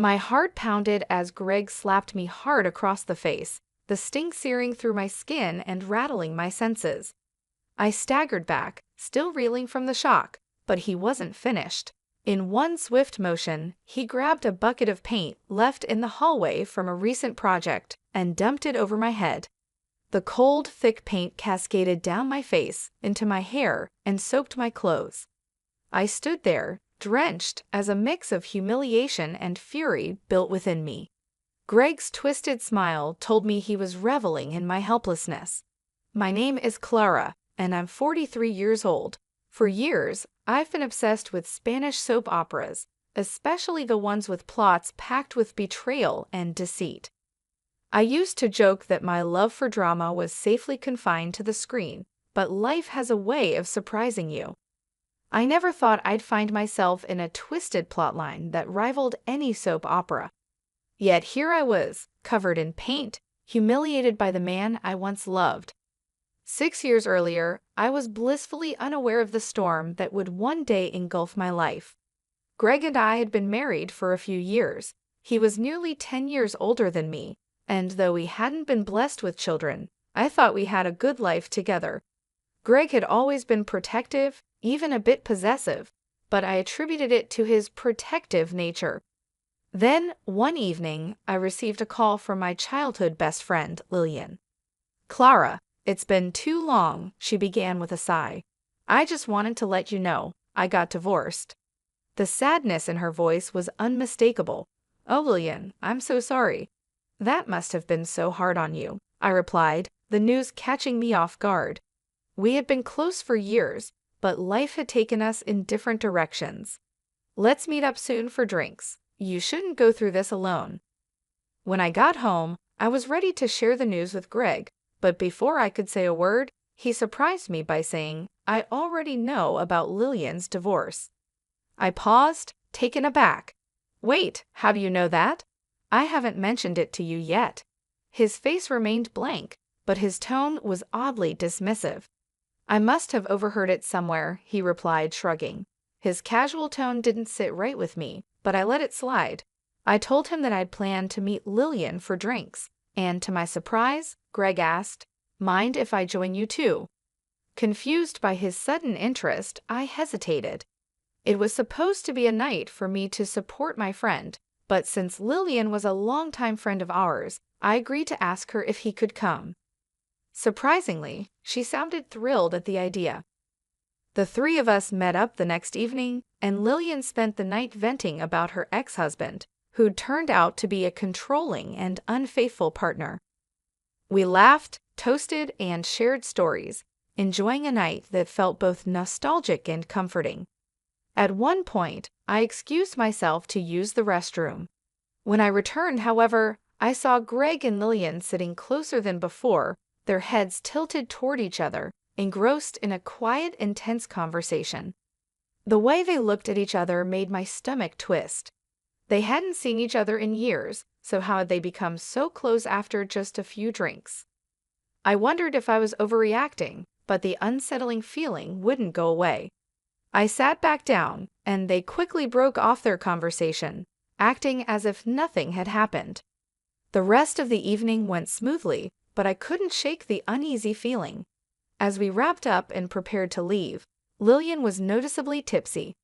My heart pounded as Greg slapped me hard across the face, the sting searing through my skin and rattling my senses. I staggered back, still reeling from the shock, but he wasn't finished. In one swift motion, he grabbed a bucket of paint left in the hallway from a recent project and dumped it over my head. The cold, thick paint cascaded down my face, into my hair, and soaked my clothes. I stood there, drenched, as a mix of humiliation and fury built within me. Greg's twisted smile told me he was reveling in my helplessness. "My name is Clara, and I'm 43 years old. For years, I've been obsessed with Spanish soap operas, especially the ones with plots packed with betrayal and deceit. I used to joke that my love for drama was safely confined to the screen, but life has a way of surprising you. I never thought I'd find myself in a twisted plotline that rivaled any soap opera. Yet here I was, covered in paint, humiliated by the man I once loved. 6 years earlier, I was blissfully unaware of the storm that would one day engulf my life. Greg and I had been married for a few years. He was nearly 10 years older than me, and though we hadn't been blessed with children, I thought we had a good life together. Greg had always been protective, even a bit possessive, but I attributed it to his protective nature. Then, one evening, I received a call from my childhood best friend, Lillian. "Clara, it's been too long," she began with a sigh. "I just wanted to let you know, I got divorced." The sadness in her voice was unmistakable. "Oh, Lillian, I'm so sorry. That must have been so hard on you," I replied, the news catching me off guard. We had been close for years, but life had taken us in different directions. "Let's meet up soon for drinks. You shouldn't go through this alone." When I got home, I was ready to share the news with Greg, but before I could say a word, he surprised me by saying, "I already know about Lillian's divorce." I paused, taken aback. "Wait, how do you know that? I haven't mentioned it to you yet." His face remained blank, but his tone was oddly dismissive. "I must have overheard it somewhere," he replied, shrugging. His casual tone didn't sit right with me, but I let it slide. I told him that I'd planned to meet Lillian for drinks, and to my surprise, Greg asked, "Mind if I join you too?" Confused by his sudden interest, I hesitated. It was supposed to be a night for me to support my friend, but since Lillian was a longtime friend of ours, I agreed to ask her if he could come. Surprisingly, she sounded thrilled at the idea. The three of us met up the next evening, and Lillian spent the night venting about her ex-husband, who'd turned out to be a controlling and unfaithful partner. We laughed, toasted, and shared stories, enjoying a night that felt both nostalgic and comforting. At one point, I excused myself to use the restroom. When I returned, however, I saw Greg and Lillian sitting closer than before, their heads tilted toward each other, engrossed in a quiet, intense conversation. The way they looked at each other made my stomach twist. They hadn't seen each other in years, so how had they become so close after just a few drinks? I wondered if I was overreacting, but the unsettling feeling wouldn't go away. I sat back down, and they quickly broke off their conversation, acting as if nothing had happened. The rest of the evening went smoothly, but I couldn't shake the uneasy feeling. As we wrapped up and prepared to leave, Lillian was noticeably tipsy.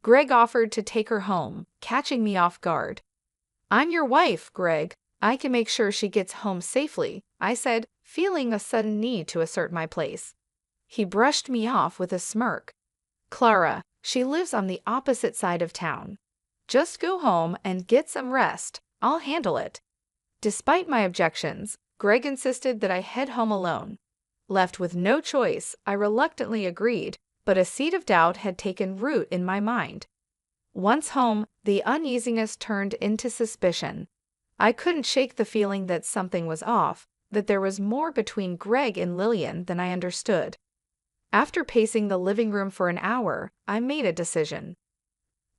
Greg offered to take her home, catching me off guard. "I'm your wife, Greg. I can make sure she gets home safely," I said, feeling a sudden need to assert my place. He brushed me off with a smirk. "Clara, she lives on the opposite side of town. Just go home and get some rest. I'll handle it." Despite my objections, Greg insisted that I head home alone. Left with no choice, I reluctantly agreed, but a seed of doubt had taken root in my mind. Once home, the uneasiness turned into suspicion. I couldn't shake the feeling that something was off, that there was more between Greg and Lillian than I understood. After pacing the living room for an hour, I made a decision.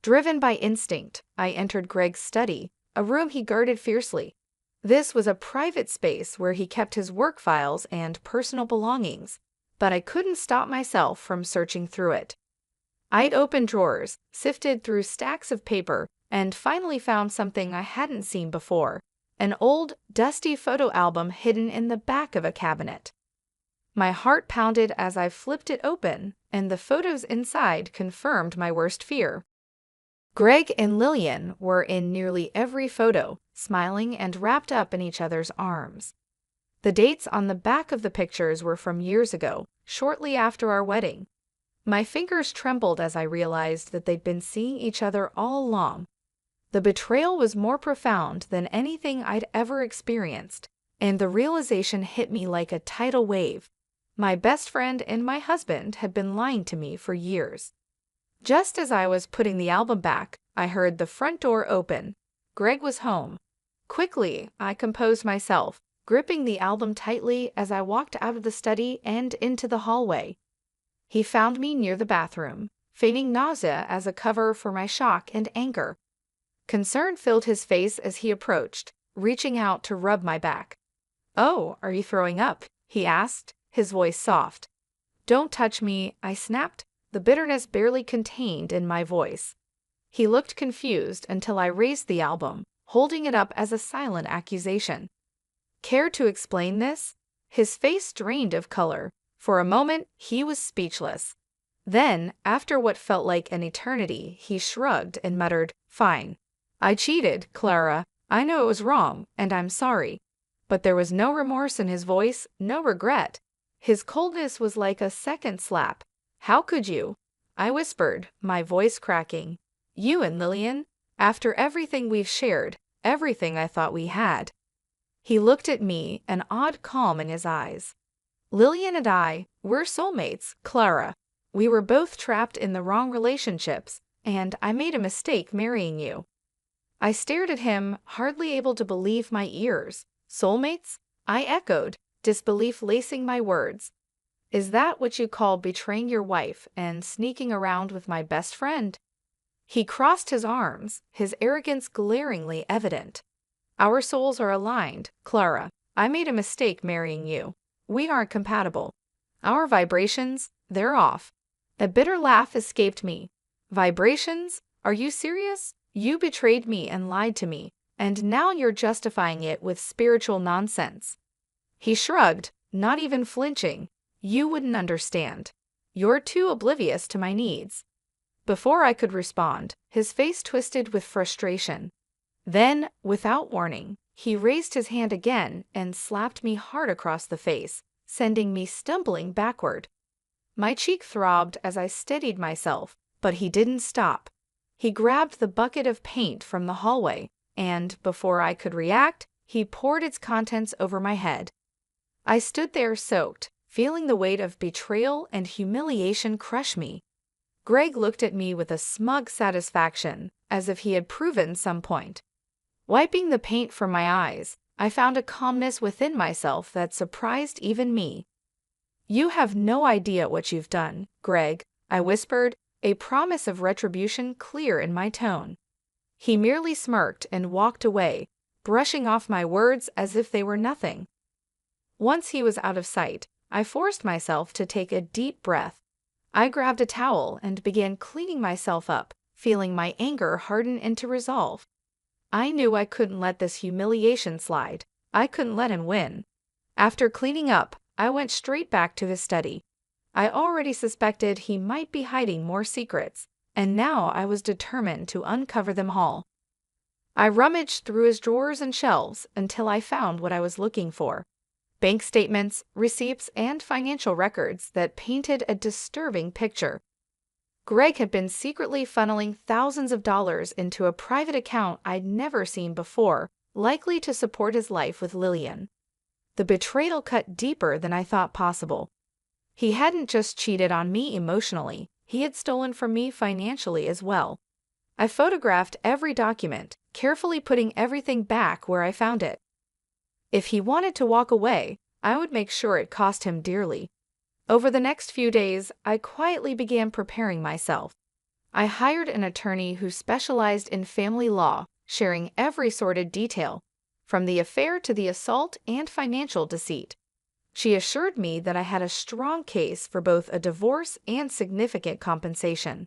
Driven by instinct, I entered Greg's study, a room he guarded fiercely. This was a private space where he kept his work files and personal belongings, but I couldn't stop myself from searching through it. I'd opened drawers, sifted through stacks of paper, and finally found something I hadn't seen before, an old, dusty photo album hidden in the back of a cabinet. My heart pounded as I flipped it open, and the photos inside confirmed my worst fear. Greg and Lillian were in nearly every photo, smiling and wrapped up in each other's arms. The dates on the back of the pictures were from years ago, shortly after our wedding. My fingers trembled as I realized that they'd been seeing each other all along. The betrayal was more profound than anything I'd ever experienced, and the realization hit me like a tidal wave. My best friend and my husband had been lying to me for years. Just as I was putting the album back, I heard the front door open. Greg was home. Quickly, I composed myself, gripping the album tightly as I walked out of the study and into the hallway. He found me near the bathroom, feigning nausea as a cover for my shock and anger. Concern filled his face as he approached, reaching out to rub my back. "Oh, are you throwing up?" he asked, his voice soft. "Don't touch me," I snapped, the bitterness barely contained in my voice. He looked confused until I raised the album, holding it up as a silent accusation. "Care to explain this?" His face drained of color. For a moment, he was speechless. Then, after what felt like an eternity, he shrugged and muttered, "Fine. I cheated, Clara. I know it was wrong, and I'm sorry." But there was no remorse in his voice, no regret. His coldness was like a second slap. "How could you?" I whispered, my voice cracking. "You and Lillian? After everything we've shared, everything I thought we had." He looked at me, an odd calm in his eyes. "Lillian and I, we're soulmates, Clara. We were both trapped in the wrong relationships, and I made a mistake marrying you." I stared at him, hardly able to believe my ears. "Soulmates?" I echoed, disbelief lacing my words. "Is that what you call betraying your wife and sneaking around with my best friend?" He crossed his arms, his arrogance glaringly evident. "Our souls are aligned, Clara. I made a mistake marrying you. We aren't compatible. Our vibrations, they're off." A bitter laugh escaped me. "Vibrations? Are you serious? You betrayed me and lied to me, and now you're justifying it with spiritual nonsense." He shrugged, not even flinching. "You wouldn't understand. You're too oblivious to my needs." Before I could respond, his face twisted with frustration. Then, without warning, he raised his hand again and slapped me hard across the face, sending me stumbling backward. My cheek throbbed as I steadied myself, but he didn't stop. He grabbed the bucket of paint from the hallway, and, before I could react, he poured its contents over my head. I stood there soaked, feeling the weight of betrayal and humiliation crush me. Greg looked at me with a smug satisfaction, as if he had proven some point. Wiping the paint from my eyes, I found a calmness within myself that surprised even me. "You have no idea what you've done, Greg," I whispered, a promise of retribution clear in my tone. He merely smirked and walked away, brushing off my words as if they were nothing. Once he was out of sight, I forced myself to take a deep breath. I grabbed a towel and began cleaning myself up, feeling my anger harden into resolve. I knew I couldn't let this humiliation slide. I couldn't let him win. After cleaning up, I went straight back to his study. I already suspected he might be hiding more secrets, and now I was determined to uncover them all. I rummaged through his drawers and shelves until I found what I was looking for: bank statements, receipts, and financial records that painted a disturbing picture. Greg had been secretly funneling thousands of dollars into a private account I'd never seen before, likely to support his life with Lillian. The betrayal cut deeper than I thought possible. He hadn't just cheated on me emotionally, he had stolen from me financially as well. I photographed every document, carefully putting everything back where I found it. If he wanted to walk away, I would make sure it cost him dearly. Over the next few days, I quietly began preparing myself. I hired an attorney who specialized in family law, sharing every sordid detail, from the affair to the assault and financial deceit. She assured me that I had a strong case for both a divorce and significant compensation.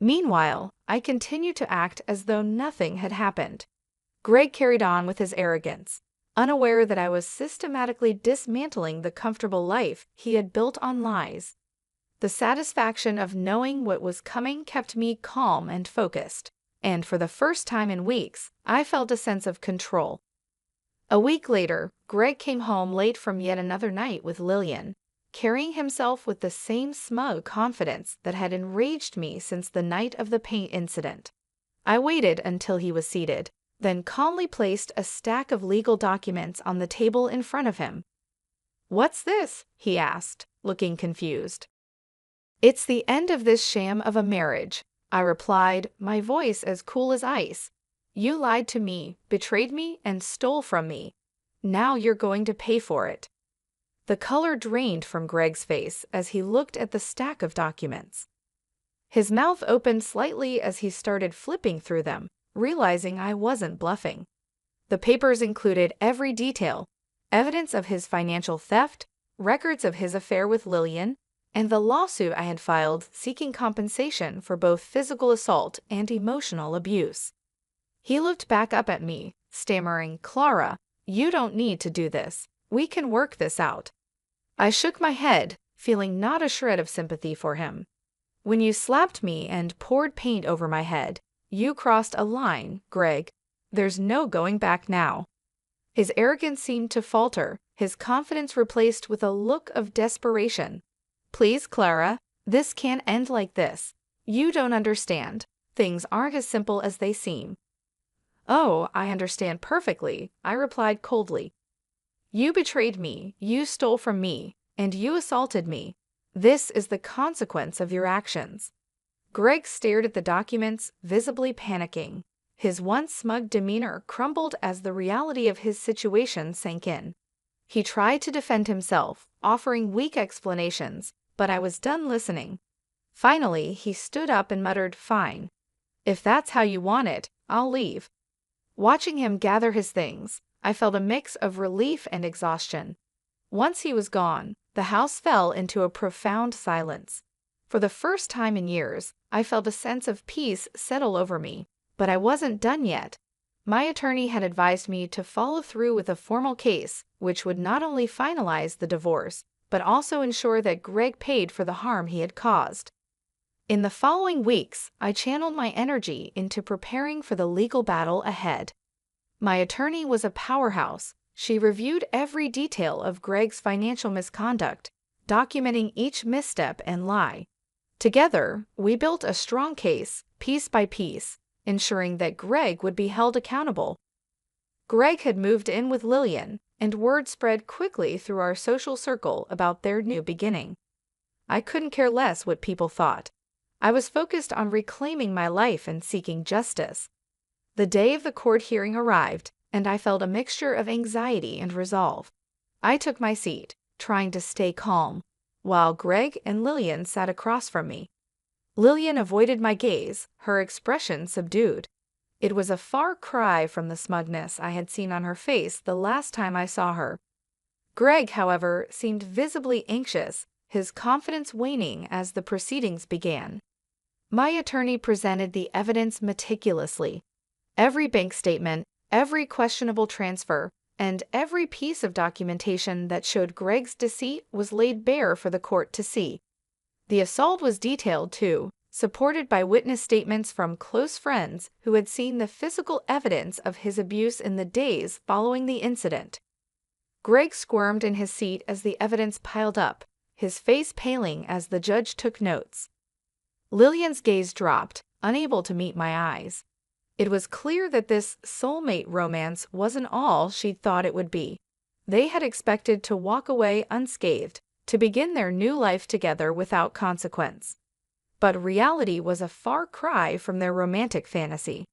Meanwhile, I continued to act as though nothing had happened. Greg carried on with his arrogance, unaware that I was systematically dismantling the comfortable life he had built on lies. The satisfaction of knowing what was coming kept me calm and focused, and for the first time in weeks, I felt a sense of control. A week later, Greg came home late from yet another night with Lillian, carrying himself with the same smug confidence that had enraged me since the night of the paint incident. I waited until he was seated, then calmly placed a stack of legal documents on the table in front of him. "What's this?" he asked, looking confused. "It's the end of this sham of a marriage," I replied, my voice as cool as ice. "You lied to me, betrayed me, and stole from me. Now you're going to pay for it." The color drained from Greg's face as he looked at the stack of documents. His mouth opened slightly as he started flipping through them, realizing I wasn't bluffing. The papers included every detail: evidence of his financial theft, records of his affair with Lillian, and the lawsuit I had filed seeking compensation for both physical assault and emotional abuse. He looked back up at me, stammering, "Clara, you don't need to do this. We can work this out." I shook my head, feeling not a shred of sympathy for him. "When you slapped me and poured paint over my head, you crossed a line, Greg. There's no going back now." His arrogance seemed to falter, his confidence replaced with a look of desperation. "Please, Clara, this can't end like this. You don't understand. Things aren't as simple as they seem." "Oh, I understand perfectly," I replied coldly. "You betrayed me, you stole from me, and you assaulted me. This is the consequence of your actions." Greg stared at the documents, visibly panicking. His once smug demeanor crumbled as the reality of his situation sank in. He tried to defend himself, offering weak explanations, but I was done listening. Finally, he stood up and muttered, "Fine. If that's how you want it, I'll leave." Watching him gather his things, I felt a mix of relief and exhaustion. Once he was gone, the house fell into a profound silence. For the first time in years, I felt a sense of peace settle over me, but I wasn't done yet. My attorney had advised me to follow through with a formal case, which would not only finalize the divorce, but also ensure that Greg paid for the harm he had caused. In the following weeks, I channeled my energy into preparing for the legal battle ahead. My attorney was a powerhouse. She reviewed every detail of Greg's financial misconduct, documenting each misstep and lie. Together, we built a strong case, piece by piece, ensuring that Greg would be held accountable. Greg had moved in with Lillian, and word spread quickly through our social circle about their new beginning. I couldn't care less what people thought. I was focused on reclaiming my life and seeking justice. The day of the court hearing arrived, and I felt a mixture of anxiety and resolve. I took my seat, trying to stay calm, while Greg and Lillian sat across from me. Lillian avoided my gaze, her expression subdued. It was a far cry from the smugness I had seen on her face the last time I saw her. Greg, however, seemed visibly anxious, his confidence waning as the proceedings began. My attorney presented the evidence meticulously. Every bank statement, every questionable transfer, and every piece of documentation that showed Greg's deceit was laid bare for the court to see. The assault was detailed, too, supported by witness statements from close friends who had seen the physical evidence of his abuse in the days following the incident. Greg squirmed in his seat as the evidence piled up, his face paling as the judge took notes. Lillian's gaze dropped, unable to meet my eyes. It was clear that this soulmate romance wasn't all she'd thought it would be. They had expected to walk away unscathed, to begin their new life together without consequence. But reality was a far cry from their romantic fantasy.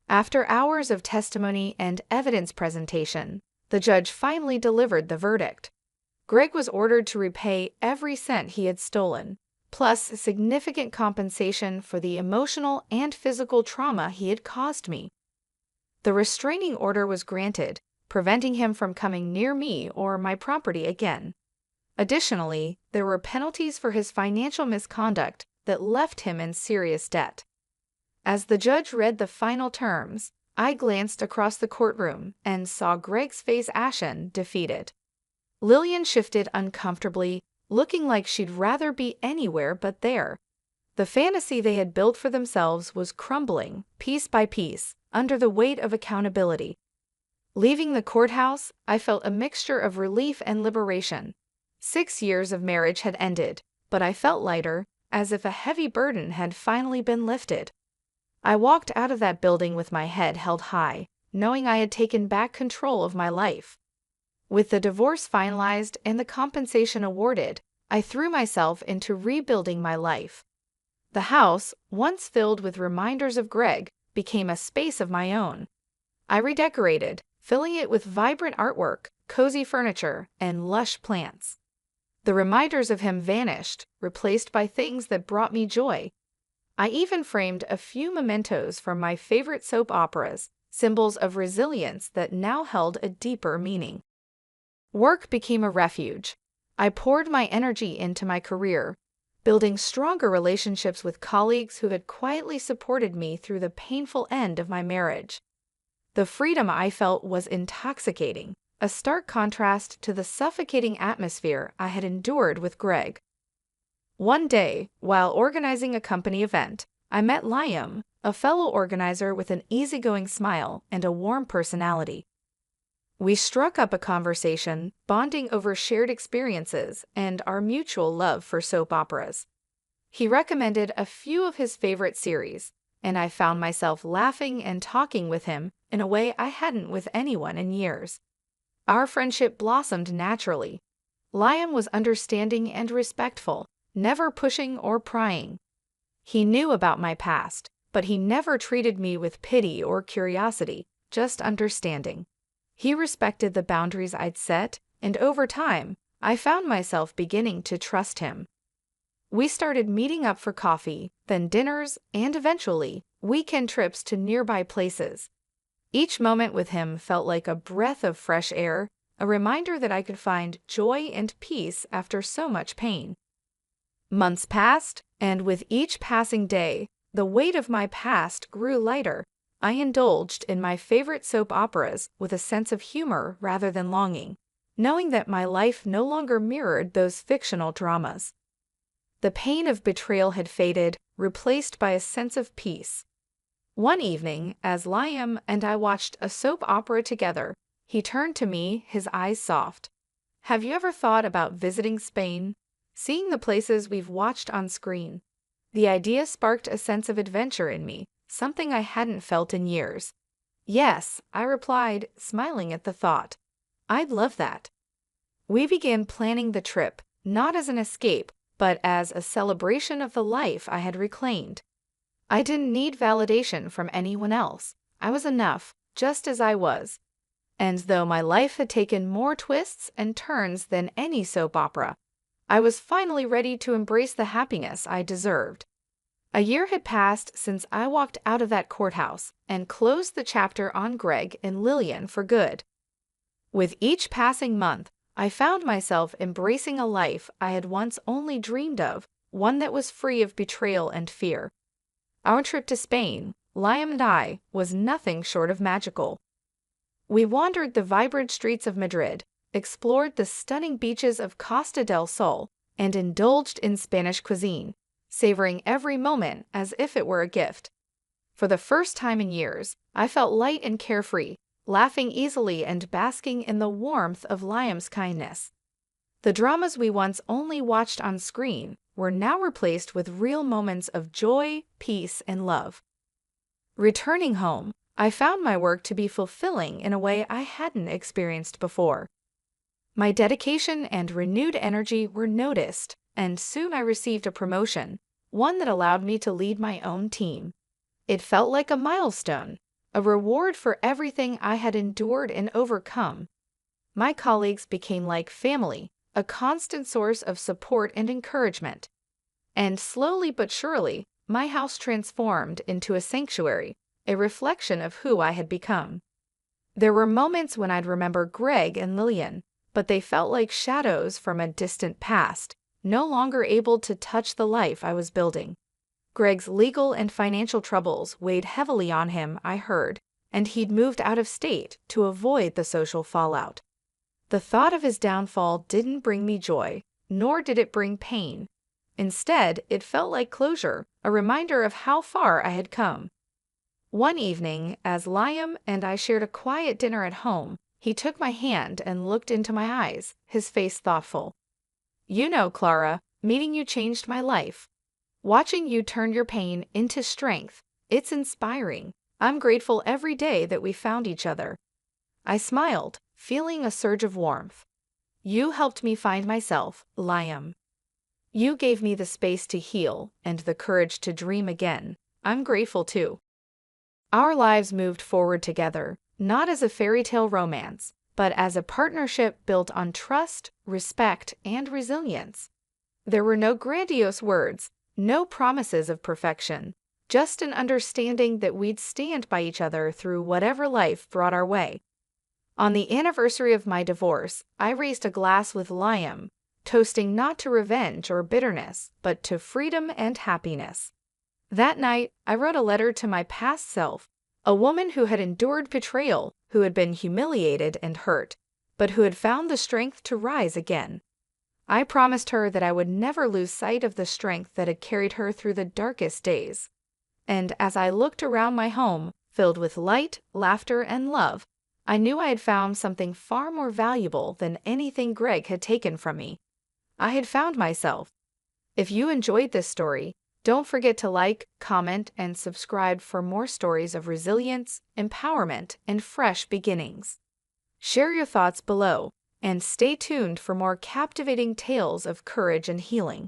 After hours of testimony and evidence presentation, the judge finally delivered the verdict. Greg was ordered to repay every cent he had stolen, plus significant compensation for the emotional and physical trauma he had caused me. The restraining order was granted, preventing him from coming near me or my property again. Additionally, there were penalties for his financial misconduct that left him in serious debt. As the judge read the final terms, I glanced across the courtroom and saw Greg's face ashen, defeated. Lillian shifted uncomfortably, looking like she'd rather be anywhere but there. The fantasy they had built for themselves was crumbling, piece by piece, under the weight of accountability. Leaving the courthouse, I felt a mixture of relief and liberation. 6 years of marriage had ended, but I felt lighter, as if a heavy burden had finally been lifted. I walked out of that building with my head held high, knowing I had taken back control of my life. With the divorce finalized and the compensation awarded, I threw myself into rebuilding my life. The house, once filled with reminders of Greg, became a space of my own. I redecorated, filling it with vibrant artwork, cozy furniture, and lush plants. The reminders of him vanished, replaced by things that brought me joy. I even framed a few mementos from my favorite soap operas, symbols of resilience that now held a deeper meaning. Work became a refuge. I poured my energy into my career, building stronger relationships with colleagues who had quietly supported me through the painful end of my marriage. The freedom I felt was intoxicating, a stark contrast to the suffocating atmosphere I had endured with Greg. One day, while organizing a company event, I met Liam, a fellow organizer with an easygoing smile and a warm personality. We struck up a conversation, bonding over shared experiences and our mutual love for soap operas. He recommended a few of his favorite series, and I found myself laughing and talking with him in a way I hadn't with anyone in years. Our friendship blossomed naturally. Liam was understanding and respectful, never pushing or prying. He knew about my past, but he never treated me with pity or curiosity, just understanding. He respected the boundaries I'd set, and over time, I found myself beginning to trust him. We started meeting up for coffee, then dinners, and eventually, weekend trips to nearby places. Each moment with him felt like a breath of fresh air, a reminder that I could find joy and peace after so much pain. Months passed, and with each passing day, the weight of my past grew lighter. I indulged in my favorite soap operas with a sense of humor rather than longing, knowing that my life no longer mirrored those fictional dramas. The pain of betrayal had faded, replaced by a sense of peace. One evening, as Liam and I watched a soap opera together, he turned to me, his eyes soft. "Have you ever thought about visiting Spain? Seeing the places we've watched on screen?" The idea sparked a sense of adventure in me, something I hadn't felt in years. "Yes," I replied, smiling at the thought. "I'd love that." We began planning the trip, not as an escape, but as a celebration of the life I had reclaimed. I didn't need validation from anyone else. I was enough, just as I was. And though my life had taken more twists and turns than any soap opera, I was finally ready to embrace the happiness I deserved. A year had passed since I walked out of that courthouse and closed the chapter on Greg and Lillian for good. With each passing month, I found myself embracing a life I had once only dreamed of, one that was free of betrayal and fear. Our trip to Spain, Liam and I, was nothing short of magical. We wandered the vibrant streets of Madrid, explored the stunning beaches of Costa del Sol, and indulged in Spanish cuisine, savoring every moment as if it were a gift. For the first time in years, I felt light and carefree, laughing easily and basking in the warmth of Liam's kindness. The dramas we once only watched on screen were now replaced with real moments of joy, peace, and love. Returning home, I found my work to be fulfilling in a way I hadn't experienced before. My dedication and renewed energy were noticed, and soon I received a promotion, one that allowed me to lead my own team. It felt like a milestone, a reward for everything I had endured and overcome. My colleagues became like family, a constant source of support and encouragement. And slowly but surely, my house transformed into a sanctuary, a reflection of who I had become. There were moments when I'd remember Greg and Lillian, but they felt like shadows from a distant past, no longer able to touch the life I was building. Greg's legal and financial troubles weighed heavily on him, I heard, and he'd moved out of state to avoid the social fallout. The thought of his downfall didn't bring me joy, nor did it bring pain. Instead, it felt like closure, a reminder of how far I had come. One evening, as Liam and I shared a quiet dinner at home, he took my hand and looked into my eyes, his face thoughtful. "You know, Clara, meeting you changed my life. Watching you turn your pain into strength, it's inspiring. I'm grateful every day that we found each other." I smiled, feeling a surge of warmth. "You helped me find myself, Liam. You gave me the space to heal and the courage to dream again. I'm grateful too." Our lives moved forward together, not as a fairy tale romance, but as a partnership built on trust, respect, and resilience. There were no grandiose words, no promises of perfection, just an understanding that we'd stand by each other through whatever life brought our way. On the anniversary of my divorce, I raised a glass with Liam, toasting not to revenge or bitterness, but to freedom and happiness. That night, I wrote a letter to my past self, a woman who had endured betrayal, who had been humiliated and hurt, but who had found the strength to rise again. I promised her that I would never lose sight of the strength that had carried her through the darkest days. And as I looked around my home, filled with light, laughter, and love, I knew I had found something far more valuable than anything Greg had taken from me. I had found myself. If you enjoyed this story, don't forget to like, comment, and subscribe for more stories of resilience, empowerment, and fresh beginnings. Share your thoughts below, and stay tuned for more captivating tales of courage and healing.